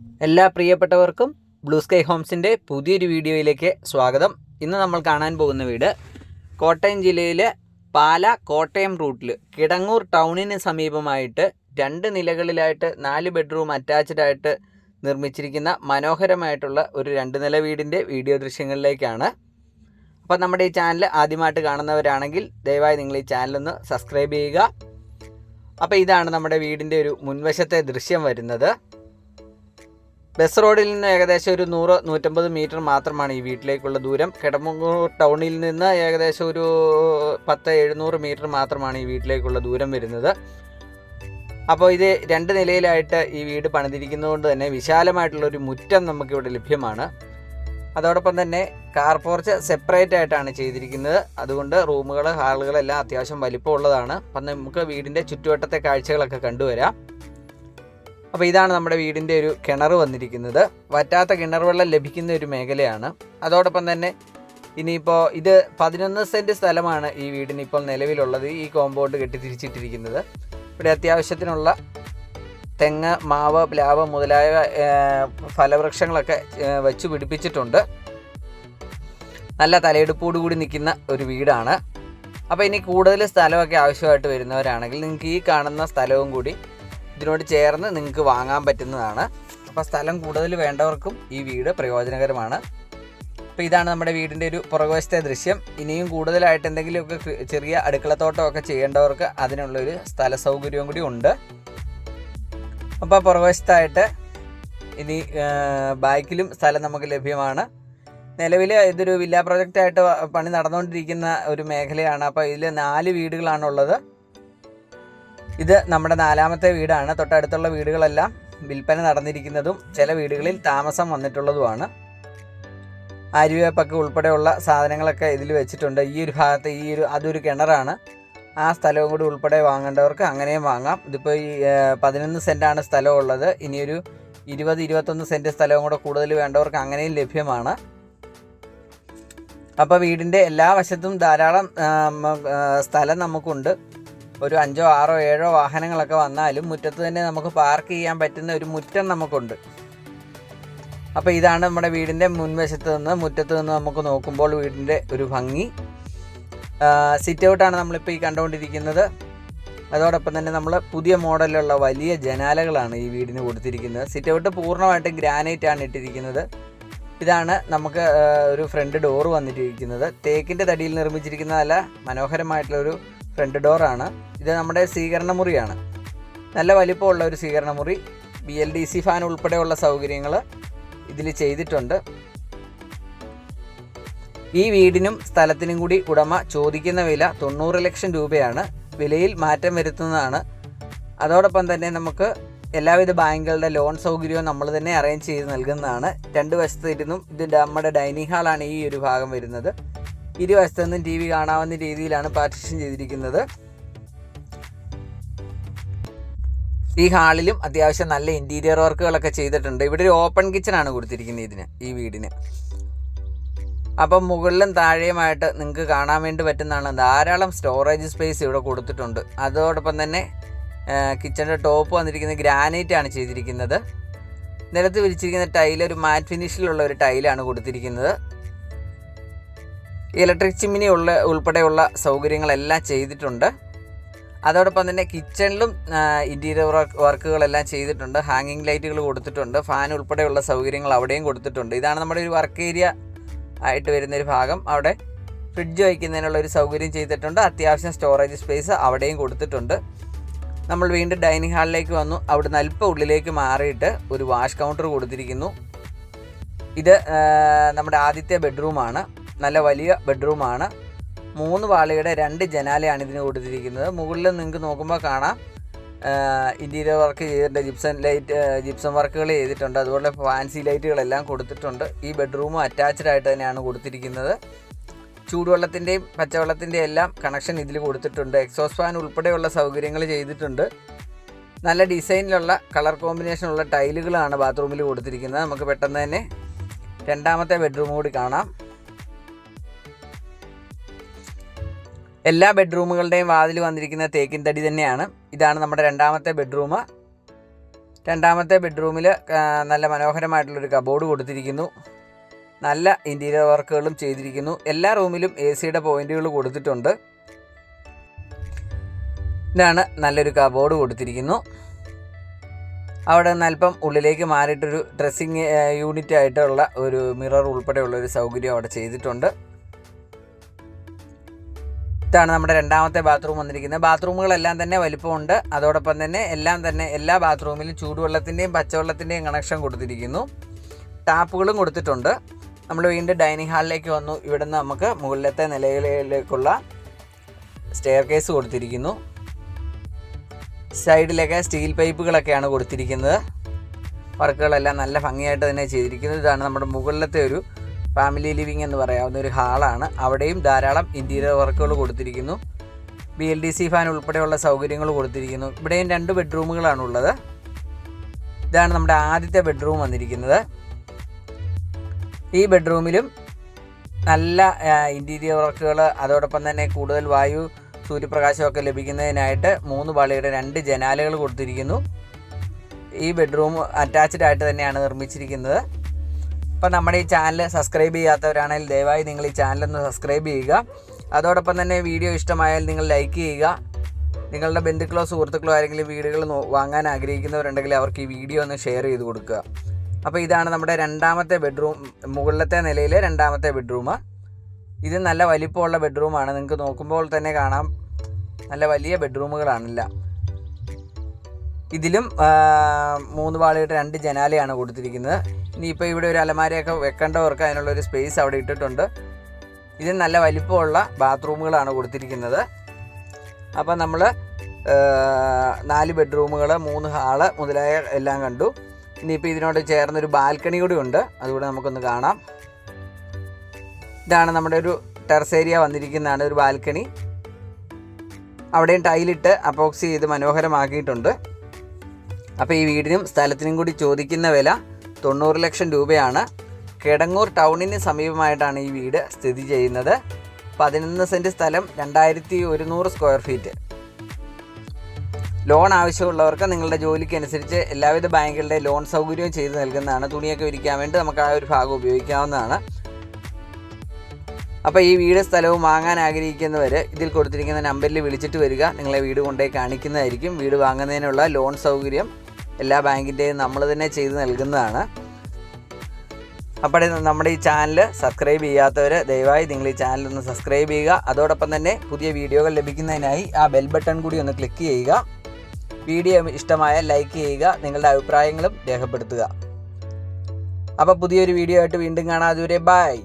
എല്ലാ പ്രിയപ്പെട്ടവർക്കും blue sky ഹോംസിൻ്റെ പുതിയൊരു വീഡിയോയിലേക്ക് സ്വാഗതം. ഇന്ന് നമ്മൾ കാണാൻ പോകുന്ന വീട് കോട്ടയം ജില്ലയിലെ പാല കോട്ടയം റൂട്ടിൽ കിടങ്ങൂർ ടൗണിന് സമീപമായിട്ട് 2 നിലകളിലായിട്ട് 4 ബെഡ്റൂം അറ്റാച്ച്ഡ് ആയിട്ട് നിർമ്മിച്ചിരിക്കുന്ന മനോഹരമായിട്ടുള്ള ഒരു 2 നില വീടിൻ്റെ വീഡിയോ ദൃശ്യങ്ങളിലേക്കാണ്. അപ്പോൾ നമ്മുടെ ഈ ചാനൽ ആദ്യമായിട്ട് കാണുന്നവരാണെങ്കിൽ ദയവായി നിങ്ങൾ ഈ ചാനലൊന്ന് സബ്സ്ക്രൈബ് ചെയ്യുക. അപ്പോൾ ഇതാണ് നമ്മുടെ വീടിൻ്റെ ഒരു മുൻവശത്തെ ദൃശ്യം വരുന്നത്. ബസ് റോഡിൽ നിന്ന് ഏകദേശം ഒരു 100-150 മീറ്റർ മാത്രമാണ് ഈ വീട്ടിലേക്കുള്ള ദൂരം. കിടങ്ങൂർ ടൗണിൽ നിന്ന് ഏകദേശം ഒരു 10-700 മീറ്റർ മാത്രമാണ് ഈ വീട്ടിലേക്കുള്ള ദൂരം വരുന്നത്. അപ്പോൾ ഇത് 2 നിലയിലായിട്ട് ഈ വീട് പണിതിരിക്കുന്നതുകൊണ്ട് തന്നെ വിശാലമായിട്ടുള്ളൊരു മുറ്റം നമുക്കിവിടെ ലഭ്യമാണ്. അതോടൊപ്പം തന്നെ കാർ പോർച്ച് സെപ്പറേറ്റ് ആയിട്ടാണ് ചെയ്തിരിക്കുന്നത്. അതുകൊണ്ട് റൂമുകൾ, ഹാളുകളെല്ലാം അത്യാവശ്യം വലിപ്പമുള്ളതാണ്. അപ്പം നമുക്ക് വീടിൻ്റെ ചുറ്റുവട്ടത്തെ കാഴ്ചകളൊക്കെ കണ്ടുവരാം. അപ്പോൾ ഇതാണ് നമ്മുടെ വീടിൻ്റെ ഒരു കിണർ വന്നിരിക്കുന്നത്. വറ്റാത്ത കിണർ വെള്ളം ലഭിക്കുന്ന ഒരു മേഖലയാണ്. അതോടൊപ്പം തന്നെ ഇനിയിപ്പോൾ ഇത് 11 സെൻറ്റ് സ്ഥലമാണ് ഈ വീടിന് ഇപ്പോൾ നിലവിലുള്ളത്. ഈ കോമ്പൗണ്ട് കെട്ടി തിരിച്ചിട്ടിരിക്കുന്നത്. ഇവിടെ അത്യാവശ്യത്തിനുള്ള തെങ്ങ്, മാവ്, പ്ലാവ് മുതലായ ഫലവൃക്ഷങ്ങളൊക്കെ വെച്ച് പിടിപ്പിച്ചിട്ടുണ്ട്. നല്ല തലയെടുപ്പോടുകൂടി നിൽക്കുന്ന ഒരു വീടാണ്. അപ്പോൾ ഇനി കൂടുതൽ സ്ഥലമൊക്കെ ആവശ്യമായിട്ട് വരുന്നവരാണെങ്കിൽ നിങ്ങൾക്ക് ഈ കാണുന്ന സ്ഥലവും കൂടി ഇതിനോട് ചേർന്ന് നിങ്ങൾക്ക് വാങ്ങാൻ പറ്റുന്നതാണ്. അപ്പോൾ സ്ഥലം കൂടുതൽ വേണ്ടവർക്കും ഈ വീട് പ്രയോജനകരമാണ്. അപ്പോൾ ഇതാണ് നമ്മുടെ വീടിൻ്റെ ഒരു പുറകുവശത്തെ ദൃശ്യം. ഇനിയും കൂടുതലായിട്ട് എന്തെങ്കിലുമൊക്കെ ചെറിയ അടുക്കളത്തോട്ടമൊക്കെ ചെയ്യേണ്ടവർക്ക് അതിനുള്ളൊരു സ്ഥല സൗകര്യവും കൂടി ഉണ്ട്. അപ്പോൾ പുറകുവശത്തായിട്ട് ഇനി ബാക്കിലും സ്ഥലം നമുക്ക് ലഭ്യമാണ്. നിലവിൽ ഇതൊരു വില്ല പ്രൊജക്റ്റായിട്ട് പണി നടന്നുകൊണ്ടിരിക്കുന്ന ഒരു മേഖലയാണ്. അപ്പോൾ ഇതിൽ 4 വീടുകളാണുള്ളത്. ഇത് നമ്മുടെ 4ാമത്തെ വീടാണ്. തൊട്ടടുത്തുള്ള വീടുകളെല്ലാം വിൽപ്പന നടന്നിരിക്കുന്നതും ചില വീടുകളിൽ താമസം വന്നിട്ടുള്ളതുമാണ്. ആര്യവേപ്പൊക്കെ ഉൾപ്പെടെയുള്ള സാധനങ്ങളൊക്കെ ഇതിൽ വെച്ചിട്ടുണ്ട്. ഈ ഒരു ഭാഗത്ത് അതൊരു കിണറാണ്. ആ സ്ഥലവും കൂടി ഉൾപ്പെടെ വാങ്ങേണ്ടവർക്ക് അങ്ങനെയും വാങ്ങാം. ഇതിപ്പോൾ ഈ 11 സെൻറ്റാണ് സ്ഥലമുള്ളത്. ഇനിയൊരു 20-21 സെൻറ്റ് സ്ഥലവും കൂടെ കൂടുതൽ വേണ്ടവർക്ക് അങ്ങനെയും ലഭ്യമാണ്. അപ്പോൾ വീടിൻ്റെ എല്ലാ വശത്തും ധാരാളം സ്ഥലം നമുക്കുണ്ട്. ഒരു 5, 6, 7 വാഹനങ്ങളൊക്കെ വന്നാലും മുറ്റത്ത് തന്നെ നമുക്ക് പാർക്ക് ചെയ്യാൻ പറ്റുന്ന ഒരു മുറ്റം നമുക്കുണ്ട്. അപ്പോൾ ഇതാണ് നമ്മുടെ വീടിൻ്റെ മുറ്റത്ത് നിന്ന് നമുക്ക് നോക്കുമ്പോൾ വീടിൻ്റെ ഒരു ഭംഗി. സിറ്റ് ഔട്ടാണ് നമ്മളിപ്പോൾ ഈ കണ്ടുകൊണ്ടിരിക്കുന്നത്. അതോടൊപ്പം തന്നെ നമ്മൾ പുതിയ മോഡലിലുള്ള വലിയ ജനാലകളാണ് ഈ വീടിന് കൊടുത്തിരിക്കുന്നത്. സിറ്റ് ഔട്ട് പൂർണ്ണമായിട്ടും ഗ്രാനൈറ്റാണ് ഇട്ടിരിക്കുന്നത്. ഇതാണ് നമുക്ക് ഒരു ഫ്രണ്ട് ഡോറ് വന്നിട്ടിരിക്കുന്നത്. തേക്കിൻ്റെ തടിയിൽ നിർമ്മിച്ചിരിക്കുന്ന നല്ല മനോഹരമായിട്ടുള്ളൊരു ഫ്രണ്ട് ഡോറാണ്. ഇത് നമ്മുടെ സ്വീകരണ മുറിയാണ്. നല്ല വലിപ്പമുള്ള ഒരു സ്വീകരണ മുറി. BLDC ഫാൻ ഉൾപ്പെടെയുള്ള സൗകര്യങ്ങൾ ഇതിൽ ചെയ്തിട്ടുണ്ട്. ഈ വീടിനും സ്ഥലത്തിനും കൂടി ഉടമ ചോദിക്കുന്ന വില 90 ലക്ഷം രൂപയാണ്. വിലയിൽ മാറ്റം വരുത്തുന്നതാണ്. അതോടൊപ്പം തന്നെ നമുക്ക് എല്ലാവിധ ബാങ്കുകളുടെ ലോൺ സൗകര്യവും നമ്മൾ തന്നെ അറേഞ്ച് ചെയ്ത് നൽകുന്നതാണ്. 2 വശത്തിരുന്നും ഇത് നമ്മുടെ ഡൈനിങ് ഹാളാണ് ഈ ഒരു ഭാഗം വരുന്നത്. ഇരുവശത്തു നിന്നും TV കാണാവുന്ന രീതിയിലാണ് പാർട്ടീഷൻ ചെയ്തിരിക്കുന്നത്. ഈ ഹാളിലും അത്യാവശ്യം നല്ല ഇൻറ്റീരിയർ വർക്കുകളൊക്കെ ചെയ്തിട്ടുണ്ട്. ഇവിടെ ഒരു ഓപ്പൺ കിച്ചണാണ് കൊടുത്തിരിക്കുന്നത് ഈ വീടിന്. അപ്പം മുകളിലും താഴെയുമായിട്ട് നിങ്ങൾക്ക് കാണാൻ വേണ്ടി പറ്റുന്നതാണ്. ധാരാളം സ്റ്റോറേജ് സ്പേസ് ഇവിടെ കൊടുത്തിട്ടുണ്ട്. അതോടൊപ്പം തന്നെ കിച്ചണിൻ്റെ ടോപ്പ് വന്നിരിക്കുന്നത് ഗ്രാനൈറ്റാണ് ചെയ്തിരിക്കുന്നത്. നിലത്ത് വിരിച്ചിരിക്കുന്ന ടൈൽ ഒരു മാറ്റ് ഫിനിഷിലുള്ള ഒരു ടൈലാണ് കൊടുത്തിരിക്കുന്നത്. ഇലക്ട്രിക് ചിമ്മിനി ഉൾപ്പെടെയുള്ള സൗകര്യങ്ങളെല്ലാം ചെയ്തിട്ടുണ്ട്. അതോടൊപ്പം തന്നെ കിച്ചണിലും ഇൻറ്റീരിയർ വർക്കുകളെല്ലാം ചെയ്തിട്ടുണ്ട്. ഹാങ്ങിങ് ലൈറ്റുകൾ കൊടുത്തിട്ടുണ്ട്. ഫാൻ ഉൾപ്പെടെയുള്ള സൗകര്യങ്ങൾ അവിടെയും കൊടുത്തിട്ടുണ്ട്. ഇതാണ് നമ്മുടെ ഒരു വർക്ക് ഏരിയ ആയിട്ട് വരുന്നൊരു ഭാഗം. അവിടെ ഫ്രിഡ്ജ് വയ്ക്കുന്നതിനുള്ള ഒരു സൗകര്യം ചെയ്തിട്ടുണ്ട്. അത്യാവശ്യം സ്റ്റോറേജ് സ്പേസ് അവിടെയും കൊടുത്തിട്ടുണ്ട്. നമ്മൾ വീണ്ടും ഡൈനിങ് ഹാളിലേക്ക് വന്നു. അവിടുന്ന് അല്പം ഉള്ളിലേക്ക് മാറിയിട്ട് ഒരു വാഷ് കൗണ്ടർ കൊടുത്തിരിക്കുന്നു. ഇത് നമ്മുടെ ആദ്യത്തെ ബെഡ്റൂമാണ്. നല്ല വലിയ ബെഡ്റൂമാണ്. 3 പാളിയുടെ 2 ജനാലയാണ് ഇതിന് കൊടുത്തിരിക്കുന്നത്. മുകളിൽ നിങ്ങൾക്ക് നോക്കുമ്പോൾ കാണാം ഇൻറ്റീരിയർ വർക്ക് ചെയ്തിട്ടുണ്ട്. ജിപ്സം വർക്കുകൾ ചെയ്തിട്ടുണ്ട്. അതുപോലെ ഫാൻസി ലൈറ്റുകളെല്ലാം കൊടുത്തിട്ടുണ്ട്. ഈ ബെഡ്റൂമും അറ്റാച്ച്ഡ് ആയിട്ട് തന്നെയാണ് കൊടുത്തിരിക്കുന്നത്. ചൂടുവെള്ളത്തിൻ്റെയും പച്ചവെള്ളത്തിൻ്റെയും എല്ലാം കണക്ഷൻ ഇതിൽ കൊടുത്തിട്ടുണ്ട്. എക്സോസ്റ്റ് ഫാൻ ഉൾപ്പെടെയുള്ള സൗകര്യങ്ങൾ ചെയ്തിട്ടുണ്ട്. നല്ല ഡിസൈനിലുള്ള കളർ കോമ്പിനേഷനുള്ള ടൈലുകളാണ് ബാത്റൂമിൽ കൊടുത്തിരിക്കുന്നത്. നമുക്ക് പെട്ടെന്ന് തന്നെ 2ാമത്തെ ബെഡ്റൂം കൂടി കാണാം. എല്ലാ ബെഡ്റൂമുകളുടെയും വാതിൽ വന്നിരിക്കുന്ന തേക്കിൻ തടി തന്നെയാണ്. ഇതാണ് നമ്മുടെ 2ാമത്തെ ബെഡ്റൂം. രണ്ടാമത്തെ ബെഡ്റൂമിൽ നല്ല മനോഹരമായിട്ടുള്ളൊരു കബോർഡ് കൊടുത്തിരിക്കുന്നു. നല്ല ഇൻറ്റീരിയർ വർക്കുകളും ചെയ്തിരിക്കുന്നു. എല്ലാ റൂമിലും AC-യുടെ പോയിൻറ്റുകൾ കൊടുത്തിട്ടുണ്ട്. ഇതാണ് നല്ലൊരു കബോർഡ് കൊടുത്തിരിക്കുന്നു. അവിടെ നിന്ന് അല്പം ഉള്ളിലേക്ക് മാറിയിട്ടൊരു ഡ്രസ്സിങ് യൂണിറ്റ് ആയിട്ടുള്ള ഒരു മിറർ ഉൾപ്പെടെയുള്ളൊരു സൗകര്യം അവിടെ ചെയ്തിട്ടുണ്ട്. ഇതാണ് നമ്മുടെ രണ്ടാമത്തെ ബാത്റൂം വന്നിരിക്കുന്നത്. ബാത്റൂമുകളെല്ലാം തന്നെ വലിപ്പമുണ്ട്. അതോടൊപ്പം തന്നെ എല്ലാ ബാത്റൂമിലും ചൂടുവെള്ളത്തിൻ്റെയും പച്ചവെള്ളത്തിൻ്റെയും കണക്ഷൻ കൊടുത്തിരിക്കുന്നു. ടാപ്പുകളും കൊടുത്തിട്ടുണ്ട്. നമ്മൾ വീണ്ടും ഡൈനിങ് ഹാളിലേക്ക് വന്നു. ഇവിടെ നിന്ന് നമുക്ക് മുകളിലത്തെ നിലയിലേക്കുള്ള സ്റ്റെയർ കേസ് കൊടുത്തിരിക്കുന്നു. സൈഡിലൊക്കെ സ്റ്റീൽ പൈപ്പുകളൊക്കെയാണ് കൊടുത്തിരിക്കുന്നത്. വർക്കുകളെല്ലാം നല്ല ഭംഗിയായിട്ട് തന്നെ ചെയ്തിരിക്കുന്നത്. ഇതാണ് നമ്മുടെ മുകളിലത്തെ ഒരു ഫാമിലി ലിവിങ് എന്ന് പറയാവുന്ന ഒരു ഹാളാണ്. അവിടെയും ധാരാളം ഇൻറ്റീരിയർ വർക്കുകൾ കൊടുത്തിരിക്കുന്നു. BLDC ഫാൻ ഉൾപ്പെടെയുള്ള സൗകര്യങ്ങൾ കൊടുത്തിരിക്കുന്നു. ഇവിടെയും 2 ബെഡ്റൂമുകളാണ് ഉള്ളത്. ഇതാണ് നമ്മുടെ ആദ്യത്തെ ബെഡ്റൂം വന്നിരിക്കുന്നത്. ഈ ബെഡ്റൂമിലും നല്ല ഇൻറ്റീരിയർ വർക്കുകൾ, അതോടൊപ്പം തന്നെ കൂടുതൽ വായു സൂര്യപ്രകാശമൊക്കെ ലഭിക്കുന്നതിനായിട്ട് 3 പാളിയുടെ 2 ജനാലകൾ കൊടുത്തിരിക്കുന്നു. ഈ ബെഡ്റൂം അറ്റാച്ച്ഡ് ആയിട്ട് തന്നെയാണ് നിർമ്മിച്ചിരിക്കുന്നത്. അപ്പോൾ നമ്മുടെ ഈ ചാനൽ സബ്സ്ക്രൈബ് ചെയ്യാത്തവരാണെങ്കിൽ ദയവായി നിങ്ങൾ ഈ ചാനലൊന്ന് സബ്സ്ക്രൈബ് ചെയ്യുക. അതോടൊപ്പം തന്നെ വീഡിയോ ഇഷ്ടമായാൽ നിങ്ങൾ ലൈക്ക് ചെയ്യുക. നിങ്ങളുടെ ബന്ധുക്കളോ സുഹൃത്തുക്കളോ ആരെങ്കിലും വീടുകൾ വാങ്ങാൻ ആഗ്രഹിക്കുന്നവരുണ്ടെങ്കിൽ അവർക്ക് ഈ വീഡിയോ ഒന്ന് ഷെയർ ചെയ്ത് കൊടുക്കുക. അപ്പോൾ ഇതാണ് നമ്മുടെ രണ്ടാമത്തെ ബെഡ്റൂം, മുകളിലത്തെ നിലയിലെ രണ്ടാമത്തെ ബെഡ്റൂം. ഇത് നല്ല വലിപ്പമുള്ള ബെഡ്റൂമാണ്. നിങ്ങൾക്ക് നോക്കുമ്പോൾ തന്നെ കാണാം, നല്ല വലിയ ബെഡ്റൂമുകളാണില്ല. ഇതിലും 3 പാളിയുടെ 2 ജനാലയാണ് കൊടുത്തിരിക്കുന്നത്. ഇനിയിപ്പോൾ ഇവിടെ ഒരു അലമാരയൊക്കെ വെക്കേണ്ടവർക്ക് അതിനുള്ളൊരു സ്പേസ് അവിടെ ഇട്ടിട്ടുണ്ട്. ഇത് നല്ല വലിപ്പമുള്ള ബാത്റൂമുകളാണ് കൊടുത്തിരിക്കുന്നത്. അപ്പോൾ നമ്മൾ 4 ബെഡ്റൂമുകൾ, 3 ഹാള് മുതലായ എല്ലാം കണ്ടു. ഇനിയിപ്പോൾ ഇതിനോട് ചേർന്നൊരു ബാൽക്കണി കൂടി ഉണ്ട്, അതുകൂടെ നമുക്കൊന്ന് കാണാം. ഇതാണ് നമ്മുടെ ഒരു ടെറസ് ഏരിയ വന്നിരിക്കുന്നതാണ്, ഒരു ബാൽക്കണി. അവിടെയും ടൈലിട്ട് അപ്പോക്സി ചെയ്ത് മനോഹരമാക്കിയിട്ടുണ്ട്. അപ്പോൾ ഈ വീടിനും സ്ഥലത്തിനും കൂടി ചോദിക്കുന്ന വില 90 ലക്ഷം രൂപയാണ്. കിടങ്ങൂർ ടൗണിന് സമീപമായിട്ടാണ് ഈ വീട് സ്ഥിതി ചെയ്യുന്നത്. 11 സെൻറ്റ് സ്ഥലം, 2100 സ്ക്വയർ ഫീറ്റ്. ലോൺ ആവശ്യമുള്ളവർക്ക് നിങ്ങളുടെ ജോലിക്ക് അനുസരിച്ച് എല്ലാവിധ ബാങ്കുകളുടെ ലോൺ സൗകര്യവും ചെയ്ത് നൽകുന്നതാണ്. തുണിയൊക്കെ വിരിക്കാൻ വേണ്ടി നമുക്ക് ആ ഒരു ഭാഗം ഉപയോഗിക്കാവുന്നതാണ്. അപ്പോൾ ഈ വീട് സ്ഥലവും വാങ്ങാൻ ആഗ്രഹിക്കുന്നവർ ഇതിൽ കൊടുത്തിരിക്കുന്ന നമ്പറിൽ വിളിച്ചിട്ട് വരിക. നിങ്ങളെ വീട് കൊണ്ടുപോയി കാണിക്കുന്നതായിരിക്കും. വീട് വാങ്ങുന്നതിനുള്ള ലോൺ സൗകര്യം എല്ലാ ബാങ്കിൻ്റെയും നമ്മൾ തന്നെ ചെയ്ത് നൽകുന്നതാണ്. അപ്പോൾ നമ്മുടെ ഈ ചാനൽ സബ്സ്ക്രൈബ് ചെയ്യാത്തവർ ദയവായി നിങ്ങൾ ഈ ചാനലൊന്ന് സബ്സ്ക്രൈബ് ചെയ്യുക. അതോടൊപ്പം തന്നെ പുതിയ വീഡിയോകൾ ലഭിക്കുന്നതിനായി ആ ബെൽ ബട്ടൺ കൂടി ഒന്ന് ക്ലിക്ക് ചെയ്യുക. വീഡിയോ ഇഷ്ടമായാൽ ലൈക്ക് ചെയ്യുക. നിങ്ങളുടെ അഭിപ്രായങ്ങളും രേഖപ്പെടുത്തുക. അപ്പോൾ പുതിയൊരു വീഡിയോ ആയിട്ട് വീണ്ടും കാണാം. അതുവരെ ബൈ.